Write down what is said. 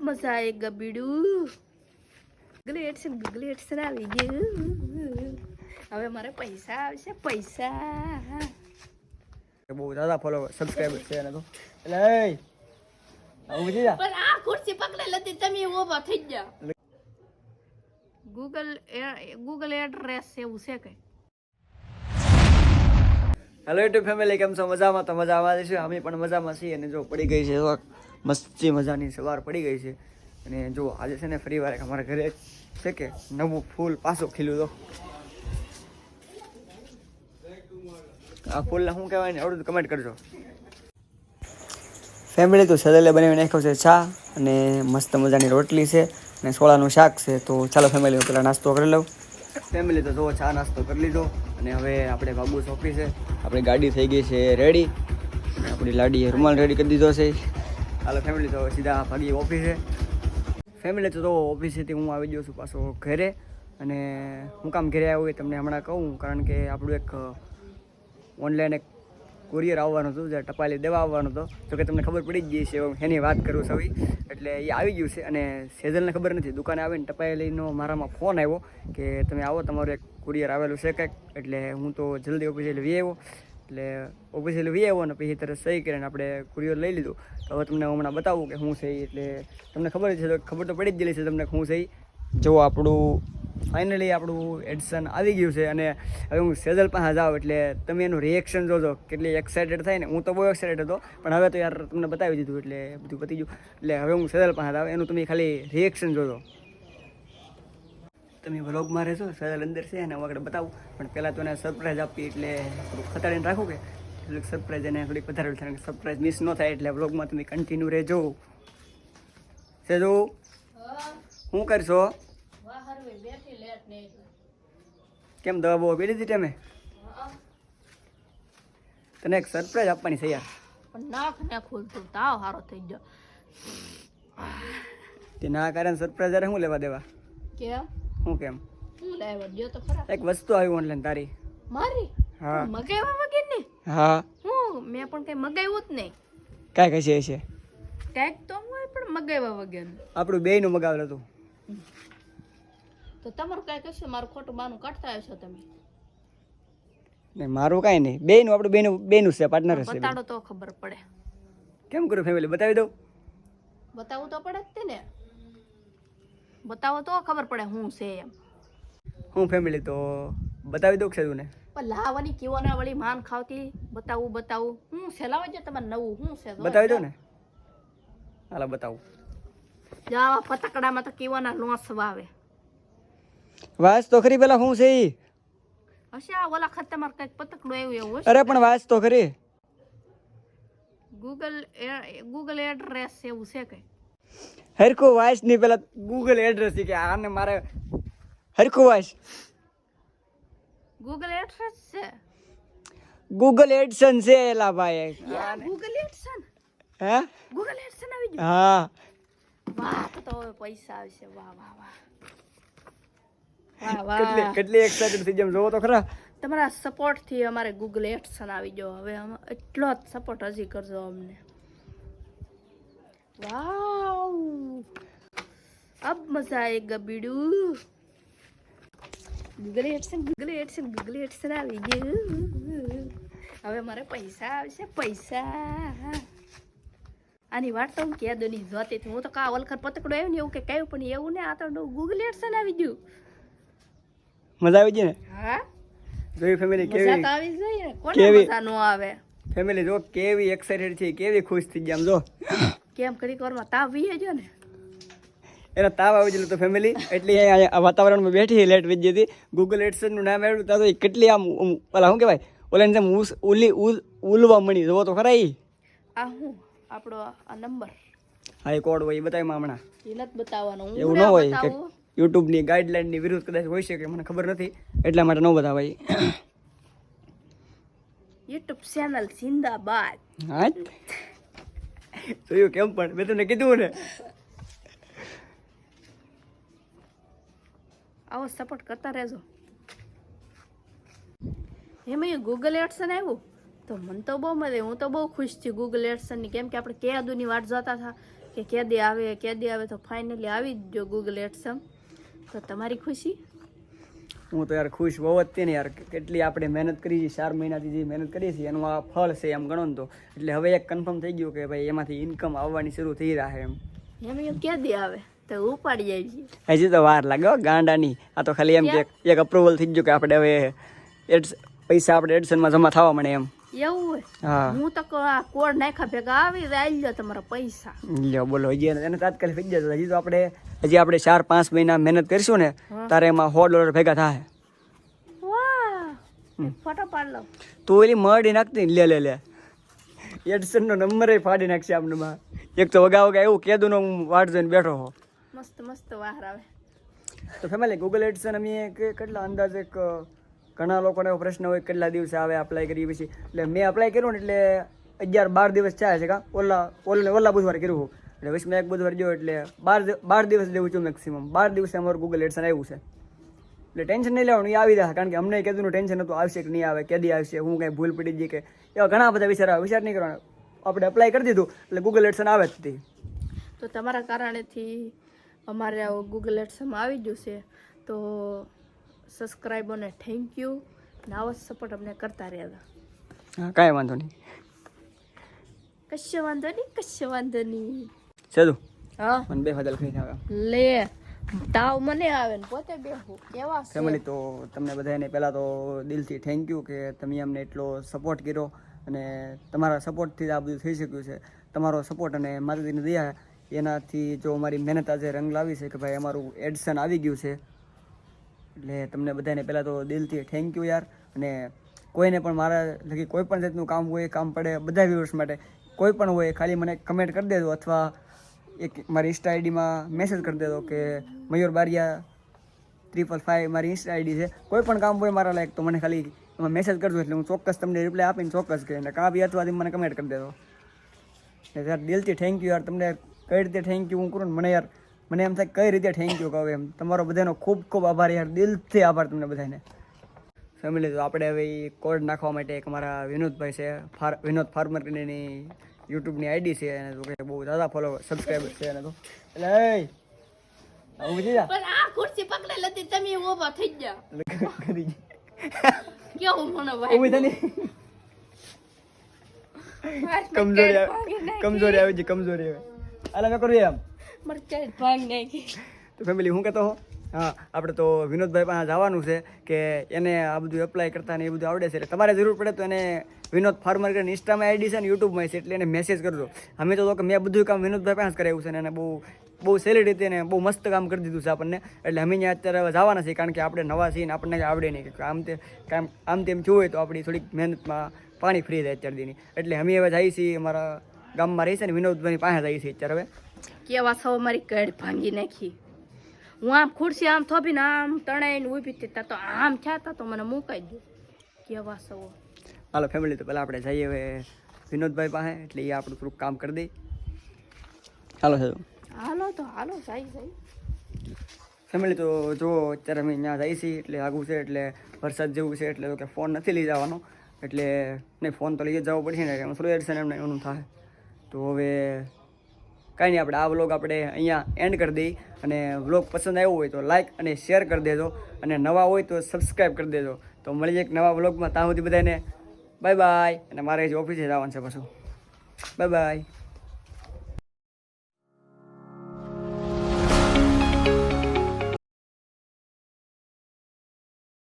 મજા આયેગા બીડું. ગૂગલ એડસન આવી ગયું. હવે મારે પૈસા આવશે પૈસા. બહુ દાદા ફોલો સબસ્ક્રાઇબર છે ને તો એટલે આવું છે પણ આ ખુરશી પકડે લતી તમે ઊભા થઈ જાવ. ગૂગલ એડ્રેસ એવું છે કે. હેલો યુટ્યુબ ફેમિલી, કેમ છો? મજામાં? તો મજામાં છે. અમે પણ મજામાં છીએ. અને જો પડી ગઈ છે મસ્તી મજાની સવાર પડી ગઈ છે. અને જો આજે છે ને ફરી વાર અમારા ઘરે છે કે નવું ફૂલ પાછું ખીલ્યું. તો આ ફૂલને શું કહેવાય ને આવડું કમેન્ટ કરજો ફેમિલી. તો સદલે બનાવી નાખ્યો છે ચા અને મસ્ત મજાની રોટલી છે અને સોળાનું શાક છે. તો ચાલો ફેમિલી, હું પેલા નાસ્તો કરી લઉં. ફેમિલી તો જો ચા નાસ્તો કરી લીધો અને હવે આપણે બાબુ સોંપી છે. આપણી ગાડી થઈ ગઈ છે રેડી અને આપણી લાડીએ રૂમાલ રેડી કરી દીધો છે. ચાલો ફેમિલી, તો સીધા ભાગી ઓફિસે. ફેમિલી તો ઓફિસેથી હું આવી ગયો છું પાછો ઘરે. અને હું કામ ઘરે આવ્યું એ તમને હમણાં કહું, કારણ કે આપણું એક ઓનલાઈન એક કુરિયર આવવાનું હતું, જે ટપાલી દેવા આવવાનું હતો. તો કે તમને ખબર પડી જ ગઈ છે એની વાત કરું સવી. એટલે એ આવી ગયું છે અને સેજલને ખબર નથી. દુકાને આવીને ટપાલીનો મારામાં ફોન આવ્યો કે તમે આવો, તમારું એક કુરિયર આવેલું છે કંઈક. એટલે હું તો જલ્દી ઓફિસે વી આવ્યો. એટલે ઓફિસે વી આવ્યો ને પછી તરત સહી કરીને આપણે કુરિયર લઈ લીધું. તો હવે તમને હમણાં બતાવું કે શું છે. એટલે તમને ખબર છે, તો ખબર તો પડી જ ગયેલી છે તમને શું છે. જો આપણું ફાઇનલી આપણું એડિશન આવી ગયું છે. અને હવે હું સેજલ પાસે જાઉં એટલે તમે એનું રિએક્શન જોજો, કેટલી એક્સાઇટેડ થાય ને. હું તો બહુ એક્સાઇટેડ હતો, પણ હવે તો યાર તમને બતાવી દીધું એટલે બધું પતી ગયું. એટલે હવે હું સેજલ પાસે જાઉં, એનું તમે ખાલી રિએક્શન જોજો. તમે વ્લોગમાં રહેશો, સેજલ અંદર છે અને હું આગળ બતાવું. પણ પહેલાં તો એને સરપ્રાઈઝ આપી એટલે થોડુંક ખતાડીને રાખું કે થોડીક સરપ્રાઈઝ એને થોડીક વધારે થાય, સરપ્રાઈઝ મિસ ન થાય. એટલે વ્લોગમાં તમે કન્ટિન્યુ રહેજો. સેજો શું કરશો? કેમ દવા બહુ પી લીધી તમે? તને એક સરપ્રાઈઝ આપવાની છે યાર. પણ નાક ને ખોલતું તાવ હારો થઈ ગયો. તે ના કારણ સરપ્રાઈઝ અરે શું લેવા દેવા? કેમ? શું કેમ? હું લાવ્યો દયો તો ખરા. એક વસ્તુ આવી ઓનલાઈન તારી. મારી? હા. મગાવ્યા વગર ને? હા. હું મેં પણ કઈ મગાવ્યું જ નહીં. કાંઈ કશી હશે કંઈક તો હોય પણ મગાવ્યા વગર. આપણું બેયનું મગાવેલું હતું. તો તમારું કાંઈ કશું મારું ખોટું બાનું કાઢતા આવશો તમે. નહીં મારું કાંઈ નહીં, બેયનું આપણું બેયનું છે, પાર્ટનર છે. બતાડો તો ખબર પડે. કેમ કરું ફેમિલી, બતાવી દઉં? બતાવવું તો પડે જ તે ને. બતાવો તો ખબર પડે શું છે એમ. હું ફેમિલી તો બતાવી દઉં છે તું ને. પણ લાવવાની કેવાના વળી માન ખાવતી બતાવું હું છે. લાવો છે તમારે નવું શું છે? બતાવી દઉં ને. હાલો બતાવું. જાવા ફતકડામાં તો કેવાના લોસ વાવે. વાસ તો ખરી પેલા શું છે ઈ? હશે આ ઓલા ખત તમારે કઈક પતકડું આવ્યું એવું હશે. અરે પણ વાસ તો ખરી. ગૂગલ એડ્રેસ એવું છે કઈ. હરખું વાસ ની પેલા ગૂગલ એડ્રેસ કે આને મારે હરખું વાસ. ગૂગલ એડ્રેસ છે. ગૂગલ એડસન છે એલા ભાઈ. ગૂગલ એડસન. હે? ગૂગલ એડસન આવી ગયું. હા. વાહ, તો હવે પૈસા આવશે. વાહ વાહ વાહ. વાહ વાહ. કેટલી એક્સાઇટેડ થઈ જેમ જોવો તો ખરા. તમારા સપોર્ટ થી અમારે ગૂગલ એડસન આવી ગયો. હવે એટલો જ સપોર્ટ હજી કરજો અમને. વાવ, અબ મજા આયેગા બીડું. ગૂગલ એડસન આવી ગયું. હવે મારે પૈસા આવશે પૈસા. આની વાત તો હું કહેતો નહીં જોતી હતી. હું તો કા ઓલખર પતકડો આવ્યું ને એવું કે કહ્યું, પણ એવું ને આ તો ગૂગલ એડસન આવી ગયું. મજા આવી ગઈ ને? હા જોઈ ફેમિલી મજા કેવી તો આવી જોઈએ. કોને મજા ન આવે? ફેમિલી જો કેવી એક્સાઇટેડ છે, કેવી ખુશ થઈ ગયા. આમ જો કેમ કરી કોરમાં તાવ વીએ જો ને. એનો તાવ આવી ગયેલો તો ફેમિલી, એટલે અહીંયા વાતાવરણમાં બેઠી લેટ વીજ હતી. ગૂગલ એડસન નું નામ આવ્યું તો કેટલી આમ ઓલા શું કહેવાય, ઓલા જેમ ઉલવા મળી. જોવો તો ખરા ઈ. આ હું આપણો આ નંબર. હા એ કોડ હોય એ બતાવ્યું હમણાં. એ નથી બતાવવાનું. એવું ન હોય કે યુટ્યુબની ગાઈડલાઈનની વિરુદ્ધ કદાચ હોઈ શકે, મને ખબર નથી એટલા માટે ન બતાવાય. યુટ્યુબ ચેનલ જિંદાબાદ. હા જોયું કેમ, પણ મેં તમને કીધું ને. આવો સપોર્ટ કરતા રહેજો. એમાં ગૂગલ એડસન આવ્યું તો મને તો બહુ મજા. હું તો બહુ ખુશ છું ગૂગલ એડસન ની. કેમ કે આપણે કેદુની વાટ જોતા હતા કે કેદી આવે તો ફાઇનલી આવી જ જો ગૂગલ એડસમ. તો તમારી ખુશી? હું તો યાર ખુશ બહુ જ તે ને યાર, કેટલી આપણે મહેનત કરી છે, 4 મહિનાથી જે મહેનત કરી છે એનું આ ફળ છે એમ ગણો ને તો. એટલે હવે એક કન્ફર્મ થઈ ગયું કે ભાઈ એમાંથી ઇન્કમ આવવાની શરૂ થઈ રહે એમ. એમ કેદી આવે તો ઉપાડી જાય છે. હજી તો વાર લાગે ગાંડાની. આ તો ખાલી એમ કે એક અપ્રુવલ થઈ ગયું કે આપણે હવે પૈસા આપણે એડસનમાં જમા થવા મળે એમ. એવું હોય? હા, હું તો આ કોડ નાખ્યા ભેગા આવી આવી લો તમારા પૈસા. લ્યો બોલો. હજી એને તાત્કાલિક થઈ જશે. હજી આપણે 4-5 મહિના મહેનત કરીશું ને તારે એમાં $100 ભેગા થાય. વાહ, ફોટો પાડ લો. તું એલી મળી નાખતી ને, લે એડસનનો નંબર ફાડી નાખશે આપણે. એક તો વગા એવું કેદુનો હું વાટ જોઈને બેઠો હો. મસ્ત વાર આવે. તો ફેમિલી ગૂગલ એડસન અમે કેટલા અંદાજે ઘણા લોકોને એવો પ્રશ્ન હોય કેટલા દિવસે આવે અપ્લાય કરીએ પછી. એટલે મેં અપ્લાય કર્યું ને એટલે 11-12 દિવસ ચાલે છે. ઓલા બુધવારે કર્યું. એટલે વચમાં એક બુધવાર ગયો એટલે 12 દિવસ જેવું છું મેક્સિમમ. 12 દિવસે અમારું ગૂગલ એડસન આવ્યું છે. એટલે ટેન્શન નહીં લેવાનું, એ આવી જશે. કારણ કે અમને કીધું ટેન્શન હતું આવશે કે નહીં આવે, કેદી આવશે, હું કંઈ ભૂલ પડી ગઈ કે એવા ઘણા બધા વિચાર નહીં કરવાના. આપણે અપ્લાય કરી દીધું એટલે ગૂગલ એડસન આવે જ હતી. તો તમારા કારણેથી અમારે ગૂગલ એડસમાં આવી ગયું છે. તો સબસ્ક્રાઈબરને થેન્ક યુ. ને આવો સપોર્ટ અમને કરતા રહેતા. હા, કાંઈ વાંધો નહીં. કશો વાંધો નહીં. સાદું હા, મને બે ફાદલ ખાઈને આવે લે તાવ મને આવે ને પોતે બેહું કેવા છે. ફેમિલી તો તમને બધાને પહેલાં તો દિલથી થેન્ક યુ કે તમે અમને એટલો સપોર્ટ કર્યો અને તમારા સપોર્ટથી જ આ બધું થઈ શક્યું છે. તમારો સપોર્ટ અને માતાજીની દયા એનાથી જો અમારી મહેનત આજે રંગ લાવી છે કે ભાઈ અમારું એડસન આવી ગયું છે. એટલે તમને બધાને પહેલાં તો દિલથી થેન્ક યુ યાર. અને કોઈને પણ મારા લગી કોઈ પણ જાતનું કામ હોય, કામ પડે, બધા વ્યુઅર્સ માટે કોઈ પણ હોય ખાલી મને કમેન્ટ કરી દેજો અથવા એક મારી ઇન્સ્ટા આઈડીમાં મેસેજ કરી દેજો કે મયુર બારિયા 555 મારી ઇન્સ્ટા આઈડી છે. કોઈ પણ કામ હોય મારા લાયક તો મને ખાલી એમાં મેસેજ કરજો એટલે હું ચોક્કસ તમને રિપ્લાય આપીને ચોક્કસ કહીને કાં બી અથવા મને કમેન્ટ કરી દેજો. એટલે યાર દિલથી થેન્ક યુ યાર. તમને કઈ રીતે થેન્ક યુ હું કરું ને મને એમ થાય કઈ રીતે થેન્ક યુ કહું એમ. તમારો બધાનો ખૂબ આભાર યાર, દિલથી આભાર તમને બધાને. ફેમિલી તો આપણે હવે કોડ નાખવા માટે એક અમારા વિનોદભાઈ છે, વિનોદ ફાર્મર કરીને યુટ્યુબની આઈડી છે અને તો કે બહુ દાદા ફોલો સબસ્ક્રાઈબર છે અને તો એટલે આવું છે પણ આ ખુરશી પકડે લતી તમે ઊભા થઈ ગયા કરી કેવું મને ભાઈ ઊભી થની કમજોરી આવી છે, કમજોરી આવે. હાલ મેં કરું એમ મરચાઈ ભાગ નાખી. તો ફેમિલી હું કહેતો હો, હા આપણે તો વિનોદભાઈ પાસે જવાનું છે કે એને આ બધું એપ્લાય કરતા ને એ બધું આવડે છે. એટલે તમારે જરૂર પડે તો એને વિનોદ ફાર્મર કરીને ઇન્સ્ટામાં આઈડી છે ને યુટ્યુબમાં છે એટલે એને મેસેજ કરજો. અમે તો કે મેં બધું કામ વિનોદભાઈ પાસે કરાવ્યું છે ને એને બહુ સહેલી રીતે ને બહુ મસ્ત કામ કરી દીધું છે આપણને. એટલે અમે અહીંયા અત્યારે જવાના છીએ કારણ કે આપણે નવા છીએ ને આપણને આવડે નહીં. આમ તેમ થયું હોય તો આપણી થોડીક મહેનતમાં પાણી ફ્રી થાય અત્યાર દીની. એટલે અમે હવે જઈએ છીએ અમારા ગામમાં રહી છે ને વિનોદભાઈની પાસે જઈએ છીએ અત્યારે. હવે કેવા સૌ મારી કડ ભાંગી નાખી. હું આમ ખુરશી આમ થોભીને આમ તણાઈને ઊભી હતી તો આમ થયા તો મને મુકાઈ દઉં. કેવા સૌ. હાલો ફેમિલી તો પહેલાં આપણે જઈએ હવે વિનોદભાઈ પાસે એટલે એ આપણું થોડુંક કામ કરી દઈએ. હાલો સાહેબ હાલો જાય ફેમિલી તો જો અત્યારે અમે ત્યાં જઈએ છીએ એટલે આગું છે એટલે વરસાદ જેવું છે એટલે તો કે ફોન નથી લઈ જવાનો. એટલે નહીં ફોન તો લઈ જ જવો પડશે ને એમાં થોડું એડસન એમને એનું થાય. તો હવે કાંઈ નહીં આપણે આ વ્લોગ આપણે અહીંયા એન્ડ કરી દઈએ. અને વ્લોગ પસંદ આવ્યો હોય તો લાઇક અને શેર કરી દેજો અને નવા હોય તો સબસ્ક્રાઈબ કરી દેજો. તો મળીએ એક નવા વ્લોગમાં. ત્યાં સુધી બધાને બાય બાય. અને મારે જ ઓફિસે જવાનું છે પાછું. Bye bye.